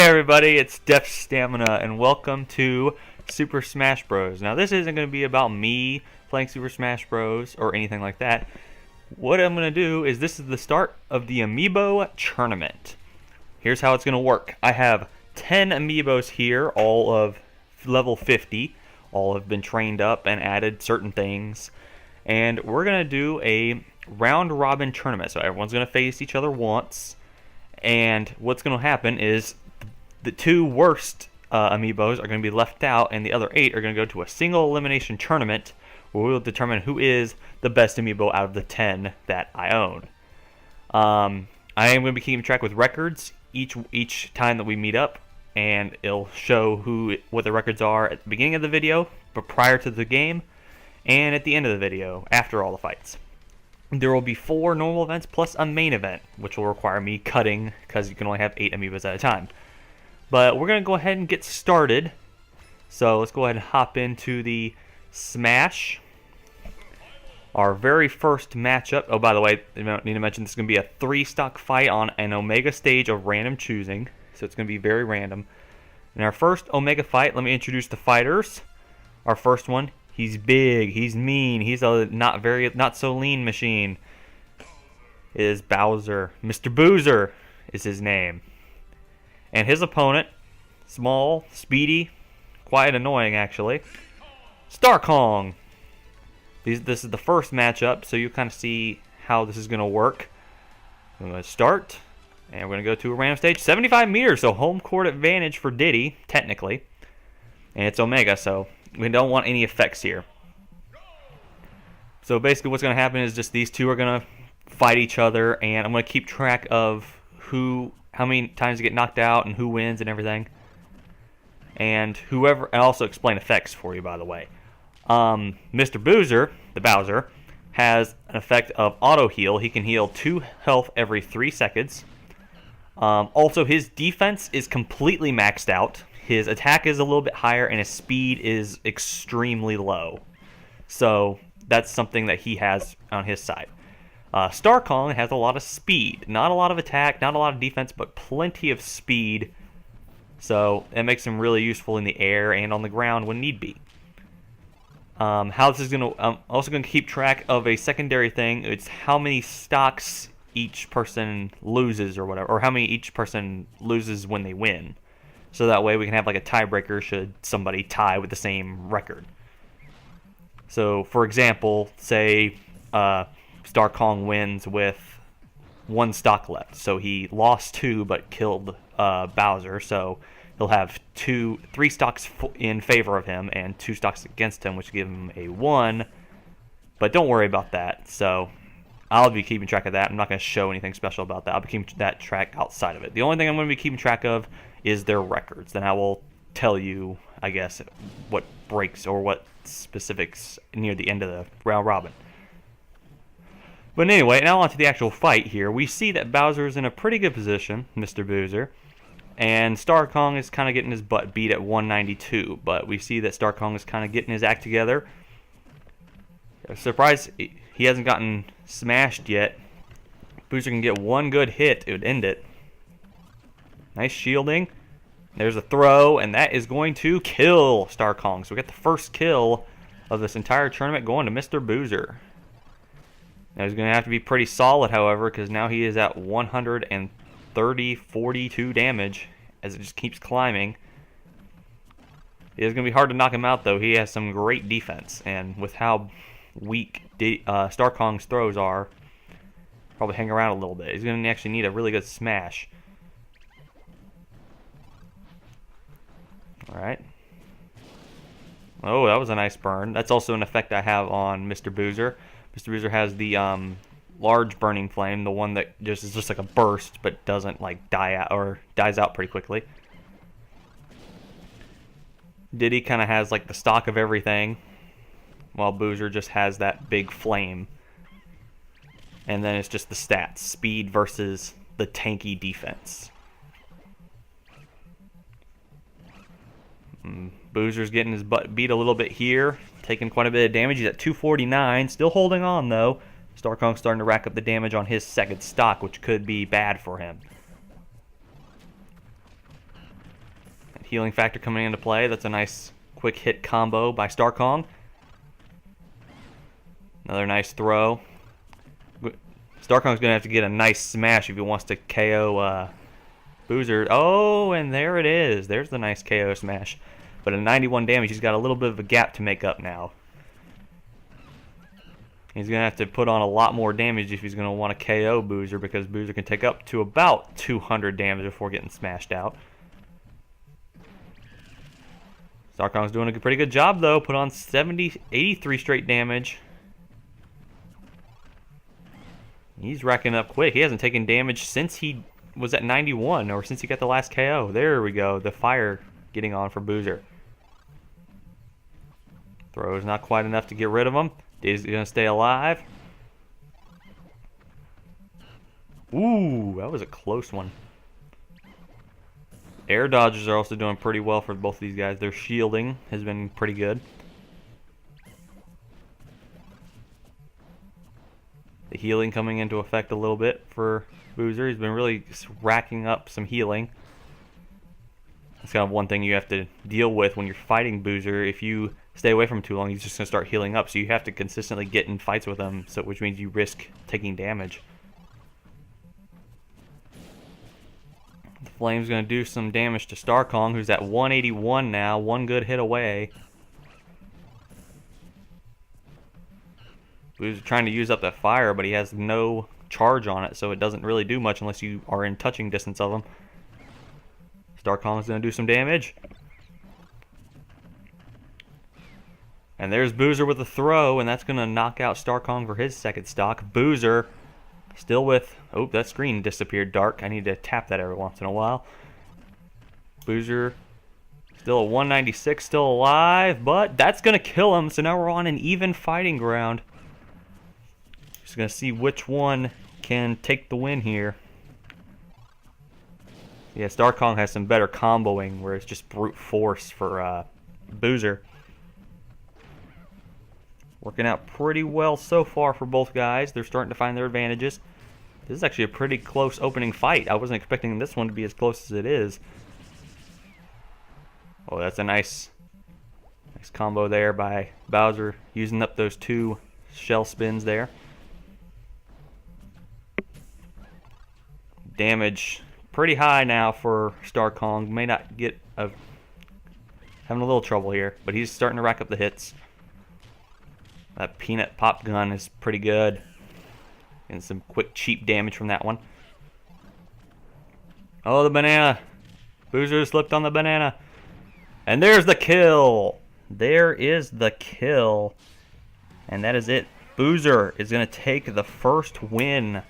everybody, it's Def Stamina, and welcome to Super Smash Bros. Now, this isn't going to be about me playing Super Smash Bros. Or anything like that. What I'm going to do is, this is the start of the Amiibo Tournament. Here's how it's going to work. I have 10 Amiibos here, all of level 50. All have been trained up and added certain things. And we're going to do a round-robin tournament. So everyone's going to face each other once. And what's going to happen is the two worst Amiibos are going to be left out, and the other 8 are going to go to a single elimination tournament where we'll determine who is the best Amiibo out of the 10 that I own. I am going to be keeping track with records each time that we meet up, and it'll show what the records are at the beginning of the video, but prior to the game, and at the end of the video after all the fights. There will be 4 normal events plus a main event, which will require me cutting because you can only have 8 Amiibos at a time. But we're going to go ahead and get started. So let's go ahead and hop into the Smash. Our very first matchup. Oh, by the way, I need to mention this is going to be a 3-stock fight on an Omega stage of random choosing. So it's going to be very random. In our first Omega fight, let me introduce the fighters. Our first one. He's big, he's mean, he's a not so lean machine. Is Bowser. Mr. Boozer is his name. And his opponent, small, speedy, quite annoying actually, Star Kong. This is the first matchup, so you kind of see how this is going to work. I'm going to start, and we're going to go to a random stage, 75 meters, so home court advantage for Diddy, technically. And it's Omega, so we don't want any effects here. So basically what's going to happen is just these two are going to fight each other, and I'm going to keep track of how many times they get knocked out and who wins and everything. And also explain effects for you, by the way. Mr. Boozer, the Bowser, has an effect of auto heal. He can heal 2 health every 3 seconds. Also, his defense is completely maxed out. His attack is a little bit higher, and his speed is extremely low. So that's something that he has on his side. Star Kong has a lot of speed. Not a lot of attack, not a lot of defense, but plenty of speed. So it makes him really useful in the air and on the ground when need be. How this is going to... I'm also going to keep track of a secondary thing. It's how many stocks each person loses or whatever. Or how many each person loses when they win. So that way we can have like a tiebreaker should somebody tie with the same record. So, for example, say Star Kong wins with 1 stock left. So he lost 2 but killed Bowser. So he'll have 3 stocks in favor of him and 2 stocks against him, which give him a 1. But don't worry about that. So I'll be keeping track of that. I'm not going to show anything special about that. I'll be keeping that track outside of it. The only thing I'm going to be keeping track of is their records. Then I will tell you, I guess, what breaks or what specifics near the end of the round robin. But anyway, now on to the actual fight here. We see that Bowser is in a pretty good position, Mr. Boozer, and Star Kong is kind of getting his butt beat at 192. But we see that Star Kong is kind of getting his act together. Surprised he hasn't gotten smashed yet. Boozer can get 1 good hit, it would end it. Nice shielding. There's a throw, and that is going to kill Star Kong. So we got the first kill of this entire tournament going to Mr. Boozer. Now he's going to have to be pretty solid, however, because now he is at 142 damage as it just keeps climbing. It is going to be hard to knock him out, though. He has some great defense, and with how weak Star Kong's throws are, probably hang around a little bit. He's going to actually need a really good smash. Alright. Oh, that was a nice burn. That's also an effect I have on Mr. Boozer. Mr. Boozer has the large burning flame, the one that is just like a burst, but doesn't like die out or dies out pretty quickly. Diddy kind of has like the stock of everything, while Boozer just has that big flame. And then it's just the stats, speed versus the tanky defense. Boozer's getting his butt beat a little bit here, taking quite a bit of damage. He's at 249, still holding on though. Star Kong's starting to rack up the damage on his second stock, which could be bad for him. healing factor coming into play. That's a nice quick hit combo by Starkong. Another nice throw. Starkong's going to have to get a nice smash if he wants to KO Boozer. Oh, and there it is. There's the nice KO smash. But at 91 damage, he's got a little bit of a gap to make up now. He's going to have to put on a lot more damage if he's going to want to KO Boozer, because Boozer can take up to about 200 damage before getting smashed out. Starkong's doing a pretty good job, though. Put on 83 straight damage. He's racking up quick. He hasn't taken damage since he was at 91, or since he got the last KO. There we go. The fire getting on for Boozer. Throw is not quite enough to get rid of him. He's going to stay alive. Ooh, that was a close one. Air dodges are also doing pretty well for both of these guys. Their shielding has been pretty good. The healing coming into effect a little bit for Boozer. He's been really racking up some healing. That's kind of one thing you have to deal with when you're fighting Boozer. If you stay away from him too long, he's just going to start healing up. So you have to consistently get in fights with him, which means you risk taking damage. The Flame's going to do some damage to Starkong, who's at 181 now. One good hit away. Boozer's trying to use up that fire, but he has no charge on it, so it doesn't really do much unless you are in touching distance of him. Starkong's going to do some damage. And there's Boozer with a throw, and that's going to knock out Starkong for his second stock. Boozer still with... Oh, that screen disappeared dark. I need to tap that every once in a while. Boozer still at 196, still alive, but that's going to kill him, so now we're on an even fighting ground. Just going to see which one can take the win here. Yeah, Starkong has some better comboing, where it's just brute force for Boozer. Working out pretty well so far for both guys. They're starting to find their advantages. This is actually a pretty close opening fight. I wasn't expecting this one to be as close as it is. Oh, that's a nice combo there by Bowser, using up those two shell spins there. Damage pretty high now for Starkong. May not get having a little trouble here, but he's starting to rack up the hits. That peanut pop gun is pretty good. And some quick cheap damage from that one. Oh, the banana. Boozer slipped on the banana. And there's the kill. There is the kill. And that is it. Boozer is going to take the first win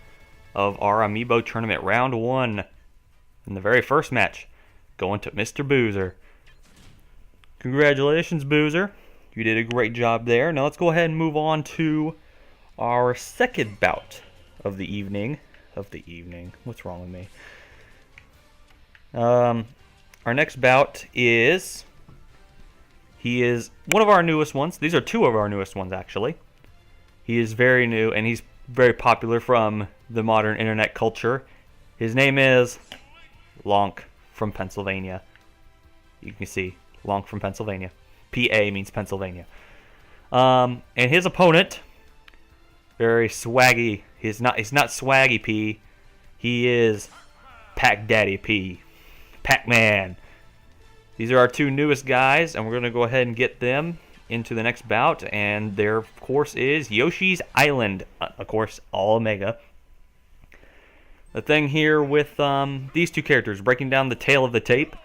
of our Amiibo Tournament Round 1. In the very first match, going to Mr. Boozer. Congratulations, Boozer. You did a great job there. Now let's go ahead and move on to our second bout of the evening. What's wrong with me? Our next bout is... He is one of our newest ones. These are two of our newest ones, actually. He is very new, and he's very popular from the modern internet culture. His name is Lonk from Pennsylvania. You can see Lonk from Pennsylvania. PA means Pennsylvania. And his opponent, very swaggy. He's not Swaggy P. He is Pac Daddy P. Pac-Man. These are our two newest guys, and we're going to go ahead and get them into the next bout. And their course is Yoshi's Island. Of course, all Omega. The thing here with these two characters, breaking down the tail of the tape.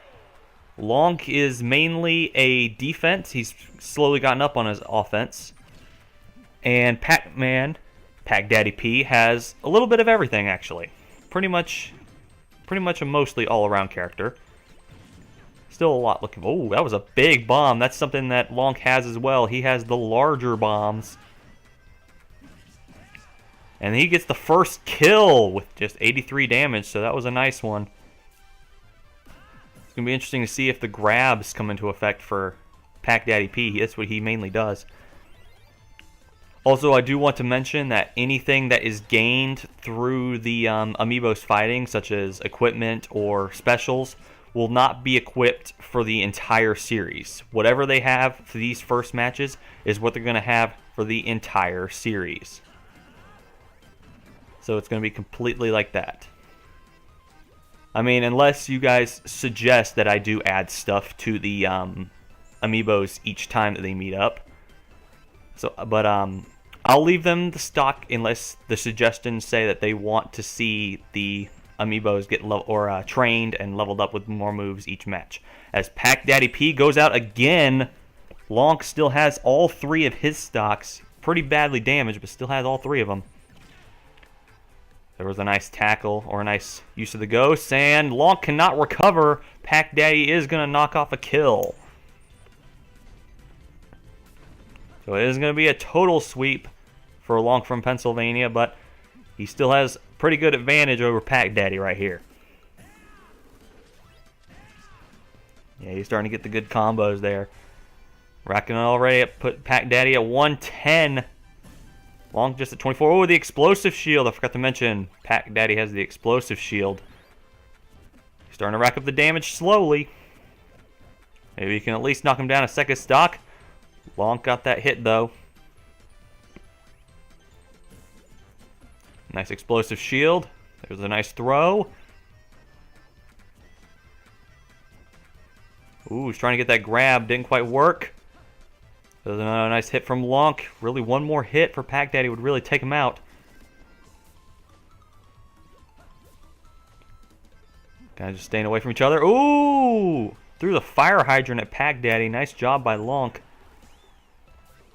Lonk is mainly a defense. He's slowly gotten up on his offense. And Pac-Man, Pac Daddy P, has a little bit of everything, actually. Pretty much a mostly all-around character. Still a lot looking... Oh, that was a big bomb. That's something that Lonk has as well. He has the larger bombs. And he gets the first kill with just 83 damage, so that was a nice one. It's going to be interesting to see if the grabs come into effect for Pac Daddy P. That's what he mainly does. Also, I do want to mention that anything that is gained through the Amiibos fighting, such as equipment or specials, will not be equipped for the entire series. Whatever they have for these first matches is what they're going to have for the entire series. So it's going to be completely like that. I mean, unless you guys suggest that I do add stuff to the amiibos each time that they meet up. So, but I'll leave them the stock unless the suggestions say that they want to see the amiibos get trained and leveled up with more moves each match. As Pack Daddy P goes out again, Lonk still has all 3 of his stocks. Pretty badly damaged, but still has all 3 of them. There was a nice tackle or a nice use of the ghost, and Lonk cannot recover. Pack Daddy is going to knock off a kill. So it is going to be a total sweep for Lonk from Pennsylvania, but he still has pretty good advantage over Pack Daddy right here. Yeah, he's starting to get the good combos there. Racking it already up, put Pack Daddy at 110. Lonk just at 24. Oh, the explosive shield. I forgot to mention Pack Daddy has the explosive shield. He's starting to rack up the damage slowly. Maybe you can at least knock him down a second stock. Lonk got that hit though. Nice explosive shield. There's a nice throw. Ooh, he's trying to get that grab. Didn't quite work. There's another nice hit from Lonk. Really, one more hit for Pack Daddy would really take him out. Guys just staying away from each other. Ooh! Threw the fire hydrant at Pack Daddy. Nice job by Lonk.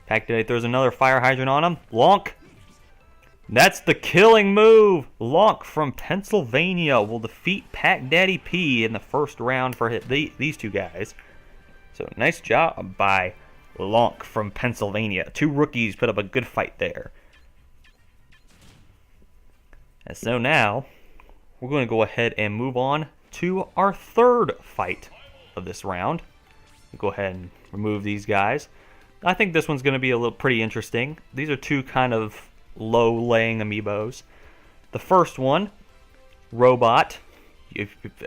Pack Daddy throws another fire hydrant on him. Lonk! That's the killing move! Lonk from Pennsylvania will defeat Pack Daddy P in the first round for these 2 guys. So, nice job by Lonk from Pennsylvania. 2 rookies put up a good fight there. And so now, we're going to go ahead and move on to our 3rd fight of this round. We'll go ahead and remove these guys. I think this one's going to be a little pretty interesting. These are 2 kind of low-laying amiibos. The first one, Robot.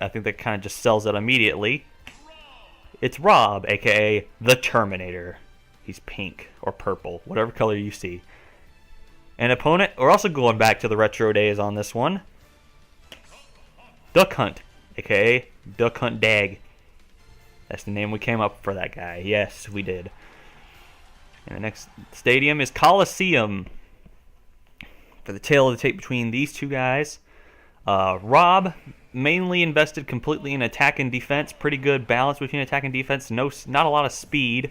I think that kind of just sells it immediately. It's Rob, aka the Terminator. He's pink or purple, whatever color you see. An opponent, we're also going back to the retro days on this one. Duck Hunt, aka Duck Hunt Dag. That's the name we came up for that guy. Yes, we did. And the next stadium is Coliseum. For the tail of the tape between these 2 guys, Rob mainly invested completely in attack and defense. Pretty good balance between attack and defense. Not a lot of speed.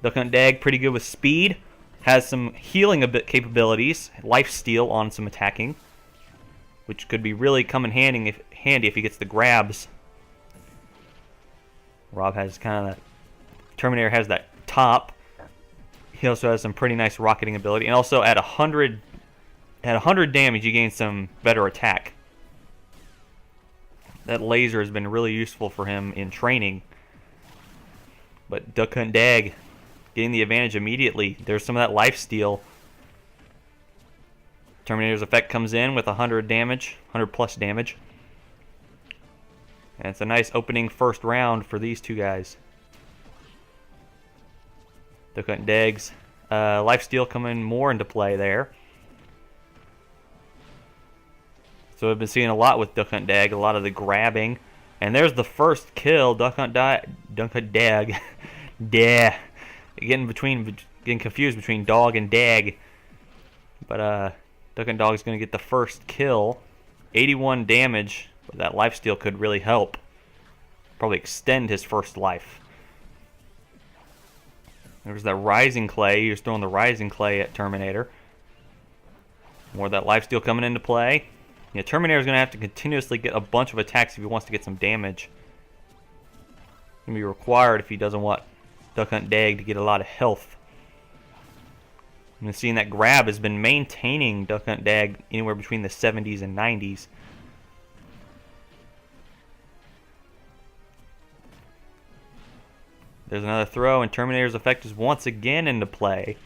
Duck Hunt Dag, pretty good with speed. Has some healing capabilities. Lifesteal on some attacking, which could be really come in handy if he gets the grabs. Rob has kind of Terminator has that top. He also has some pretty nice rocketing ability, and also at 100 damage, he gains some better attack. That laser has been really useful for him in training. But Duck Hunt Dag getting the advantage immediately. There's some of that lifesteal. Terminator's effect comes in with 100 damage, 100 plus damage. And it's a nice opening first round for these 2 guys. Duck Hunt Dag's lifesteal coming more into play there. So I've been seeing a lot with Duck Hunt Dag, a lot of the grabbing. And there's the first kill, Duck Hunt Dag. Yeah. Getting confused between dog and dag. But Duck Hunt Dog is going to get the first kill. 81 damage, but that lifesteal could really help. Probably extend his first life. There's that Rising Clay. He was throwing the Rising Clay at Terminator. More of that lifesteal coming into play. Yeah, Terminator's going to have to continuously get a bunch of attacks if he wants to get some damage. It's going to be required if he doesn't want Duck Hunt Dag to get a lot of health. And seeing that grab has been maintaining Duck Hunt Dag anywhere between the 70s and 90s. There's another throw, and Terminator's effect is once again into play.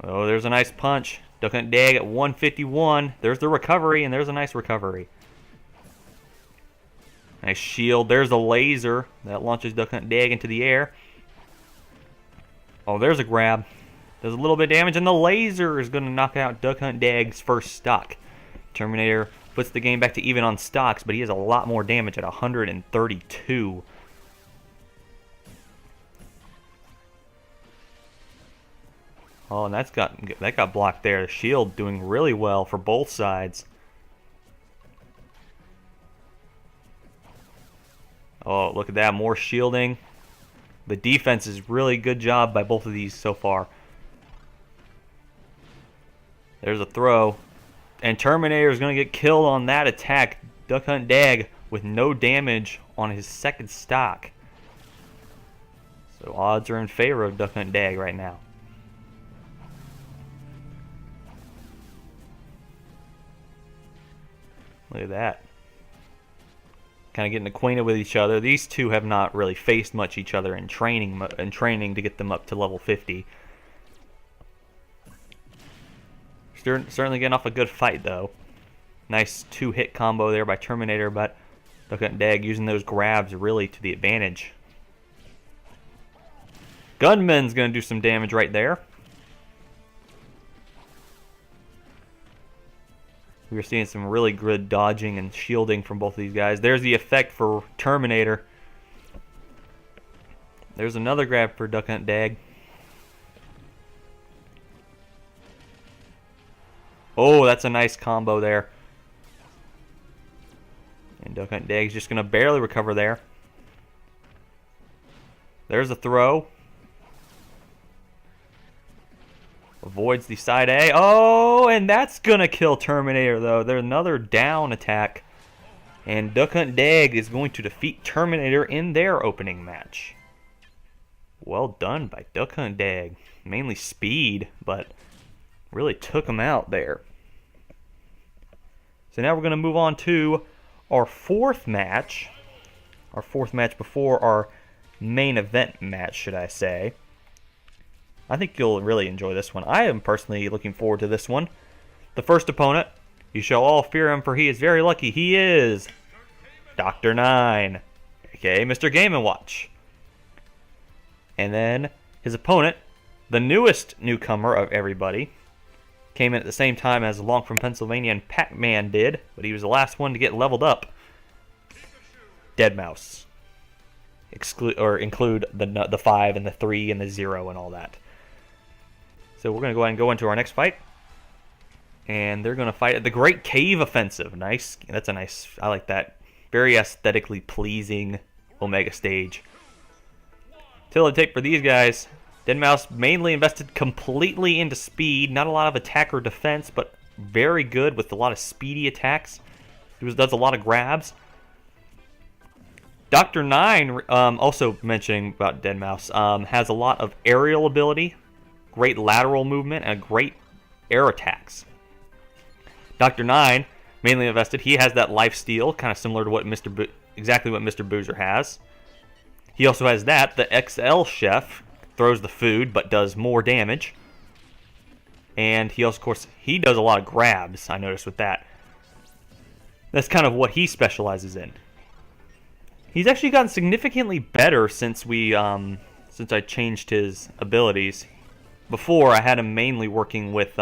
Oh, there's a nice punch. Duck Hunt Dag at 151. There's the recovery, and there's a nice recovery. Nice shield. There's a laser that launches Duck Hunt Dag into the air. Oh, there's a grab. Does a little bit of damage, and the laser is going to knock out Duck Hunt Dag's first stock. Terminator puts the game back to even on stocks, but he has a lot more damage at 132. Oh, and that got blocked there. The shield doing really well for both sides. Oh, look at that. More shielding. The defense is really good job by both of these so far. There's a throw. And Terminator is going to get killed on that attack. Duck Hunt Dag with no damage on his second stock. So odds are in favor of Duck Hunt Dag right now. Look at that. Kind of getting acquainted with each other. These two have not really faced much each other in training to get them up to level 50. Certainly getting off a good fight though. Nice 2-hit combo there by Terminator, but Duck Hunt Dag using those grabs really to the advantage. Gunman's going to do some damage right there. We're seeing some really good dodging and shielding from both of these guys. There's the effect for Terminator. There's another grab for Duck Hunt Dag. Oh, that's a nice combo there. And Duck Hunt Dag's just going to barely recover there. There's a throw. Avoids the side A. Oh, and that's going to kill Terminator, though. There's another down attack. And Duck Hunt Dag is going to defeat Terminator in their opening match. Well done by Duck Hunt Dag. Mainly speed, but really took him out there. So now we're going to move on to our fourth match. Our fourth match before our main event match, should I say. I think you'll really enjoy this one. I am personally looking forward to this one. The first opponent, you shall all fear him, for he is very lucky. He is Dr. 9, aka Mr. Game & Watch. And then his opponent, the newest newcomer of everybody, came in at the same time as Long from Pennsylvania and Pac-Man did, but he was the last one to get leveled up. Deadmau5. Include the 5 and the 3 and the 0 and all that. So we're going to go ahead and go into our next fight. And they're going to fight at the Great Cave Offensive. Nice. That's a nice... I like that. Very aesthetically pleasing Omega stage. Till the take for these guys. Deadmau5 mainly invested completely into speed. Not a lot of attack or defense, but very good with a lot of speedy attacks. He does a lot of grabs. Dr. 9, also mentioning about Deadmau5, has a lot of aerial ability, great lateral movement, and great air attacks. Dr. 9, mainly invested, he has that life steal, kind of similar to what exactly what Mr. Boozer has. He also has that. The XL Chef throws the food, but does more damage. And he also, of course, he does a lot of grabs, I noticed with that. That's kind of what he specializes in. He's actually gotten significantly better since I changed his abilities. Before, I had him mainly working with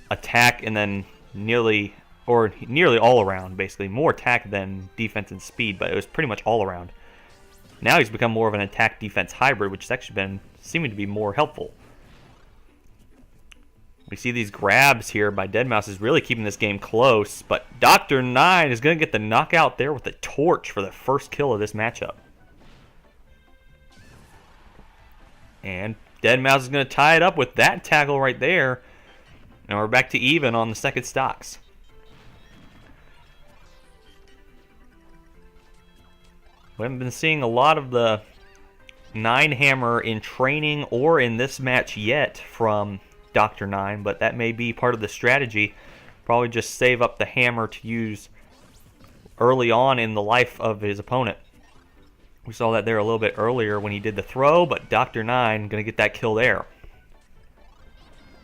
attack and then nearly all around, basically. More attack than defense and speed, but it was pretty much all around. Now he's become more of an attack-defense hybrid, which has actually been seeming to be more helpful. We see these grabs here by Deadmau5 is really keeping this game close, but Dr. 9 is going to get the knockout there with the torch for the first kill of this matchup. And Deadmau5 is going to tie it up with that tackle right there, and we're back to even on the second stocks. We haven't been seeing a lot of the 9 hammer in training or in this match yet from Dr. 9, but that may be part of the strategy. Probably just save up the hammer to use early on in the life of his opponent. We saw that there a little bit earlier when he did the throw, but Dr. 9 going to get that kill there.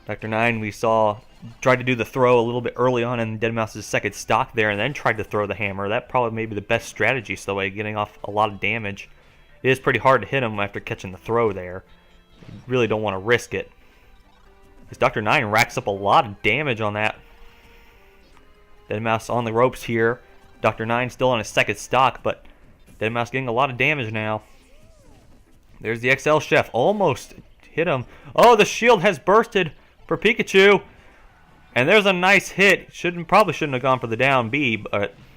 Dr. Nine, we saw, tried to do the throw a little bit early on in Deadmau5's second stock there, and then tried to throw the hammer. That probably may be the best strategy, so way getting off a lot of damage. It is pretty hard to hit him after catching the throw there. You really don't want to risk it. Because Dr. Nine racks up a lot of damage on that. Deadmau5 on the ropes here. Dr. Nine still on his second stock, but Deadmau5 getting a lot of damage now. There's the XL Chef. Almost hit him. Oh, the shield has bursted for Pikachu. And there's a nice hit. Probably shouldn't have gone for the down B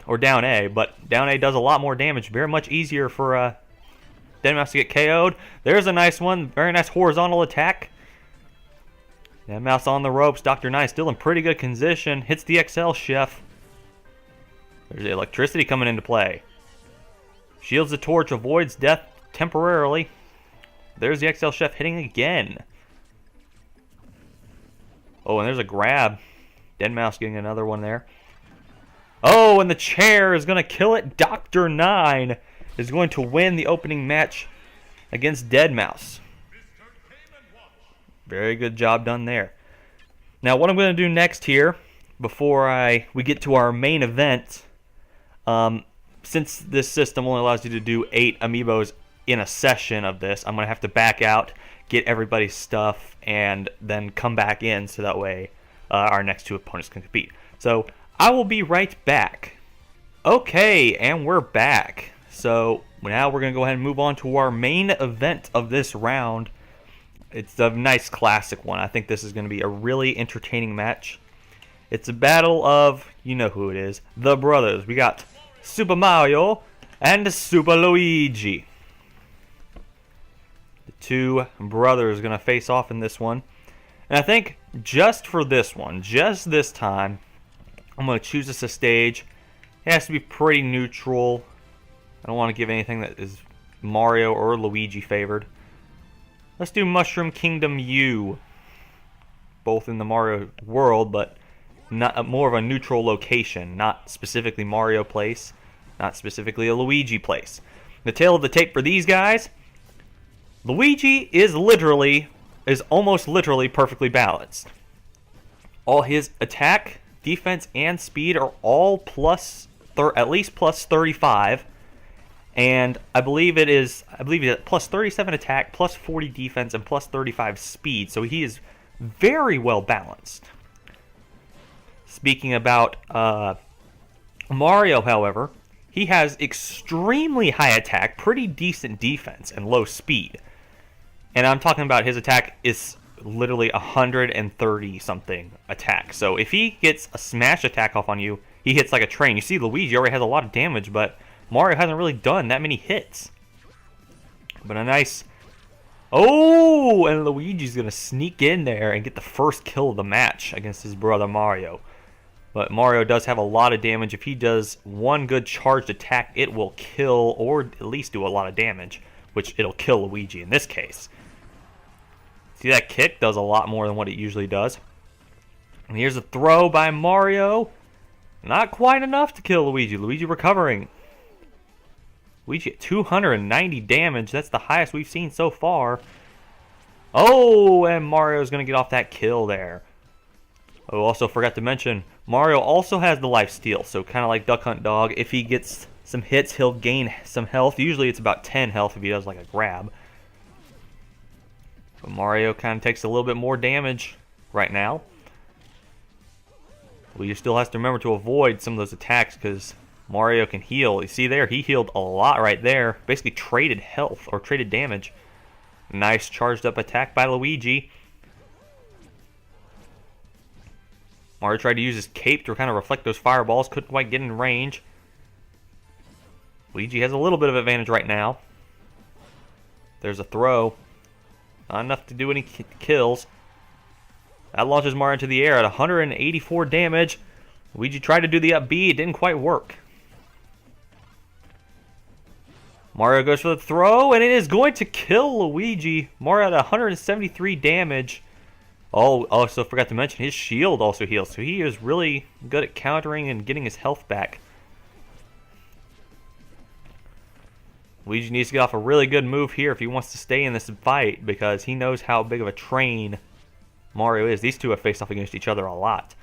or down A, but down A does a lot more damage. Very much easier for Deadmau5 to get KO'd. There's a nice one. Very nice horizontal attack. Deadmau5 on the ropes. Dr. Nine still in pretty good position. Hits the XL Chef. There's the electricity coming into play. Shields the torch. Avoids death temporarily. There's the XL Chef hitting again. Oh, and there's a grab. Deadmau5 getting another one there. Oh, and the chair is going to kill it. Dr. Nine is going to win the opening match against Deadmau5. Very good job done there. Now, what I'm going to do next here, before we get to our main event, since this system only allows you to do 8 amiibos in a session of this, I'm going to have to back out, get everybody's stuff, and then come back in so that way our next 2 opponents can compete. So I will be right back. Okay, and we're back. So now we're going to go ahead and move on to our main event of this round. It's a nice classic one. I think this is going to be a really entertaining match. It's a battle of, you know who it is, the brothers. We got Super Mario and Super Luigi. The 2 brothers are going to face off in this one. And I think just for this one, just this time, I'm going to choose this a stage. It has to be pretty neutral. I don't want to give anything that is Mario or Luigi favored. Let's do Mushroom Kingdom U. Both in the Mario world, but not more of a neutral location. Not specifically Mario place. Not specifically a Luigi place. The tail of the tape for these guys. Luigi is almost literally perfectly balanced. All his attack, defense, and speed are all at least plus 35. And I believe it's plus 37 attack, plus 40 defense, and plus 35 speed. So he is very well balanced. Speaking about Mario, however, he has extremely high attack, pretty decent defense, and low speed. And I'm talking about his attack is literally 130 something attack. So if he gets a smash attack off on you, he hits like a train. You see Luigi already has a lot of damage, but Mario hasn't really done that many hits. But a nice... Oh! And Luigi's going to sneak in there and get the first kill of the match against his brother Mario. But Mario does have a lot of damage. If he does one good charged attack, it will kill, or at least do a lot of damage, which it'll kill Luigi in this case. See, that kick does a lot more than what it usually does. And here's a throw by Mario. Not quite enough to kill Luigi. Luigi recovering. Luigi at 290 damage. That's the highest we've seen so far. Oh, and Mario's going to get off that kill there. Oh, also forgot to mention, Mario also has the lifesteal. So kind of like Duck Hunt Dog. If he gets some hits, he'll gain some health. Usually it's about 10 health if he does like a grab. But Mario kind of takes a little bit more damage right now. Luigi still has to remember to avoid some of those attacks because Mario can heal. You see there, he healed a lot right there. Basically traded health or traded damage. Nice charged up attack by Luigi. Mario tried to use his cape to kind of reflect those fireballs. Couldn't quite get in range. Luigi has a little bit of advantage right now. There's a throw. Not enough to do any kills. That launches Mario into the air at 184 damage. Luigi tried to do the up B. It didn't quite work. Mario goes for the throw, and it is going to kill Luigi. Mario at 173 damage. Oh, also forgot to mention, his shield also heals. So he is really good at countering and getting his health back. Luigi needs to get off a really good move here if he wants to stay in this fight, because he knows how big of a train Mario is. These two have faced off against each other a lot.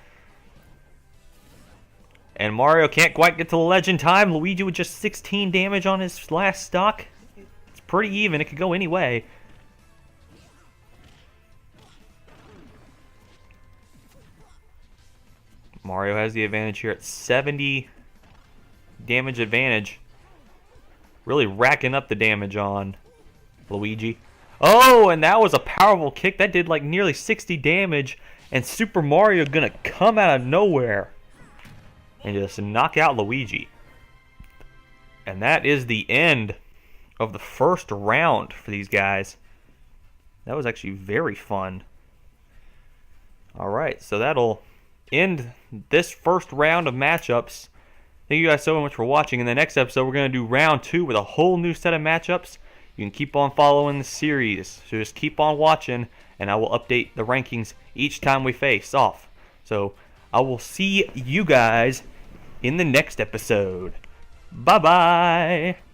And Mario can't quite get to the legend time. Luigi with just 16 damage on his last stock. It's pretty even. It could go any way. Mario has the advantage here at 70 damage advantage. Really racking up the damage on Luigi. Oh, and that was a powerful kick. That did like nearly 60 damage. And Super Mario gonna come out of nowhere and just knock out Luigi. And that is the end of the first round for these guys. That was actually very fun. Alright, so that'll end this first round of matchups. Thank you guys so much for watching. In the next episode, we're going to do round 2 with a whole new set of matchups. You can keep on following the series. So just keep on watching, and I will update the rankings each time we face off. So I will see you guys in the next episode. Bye-bye.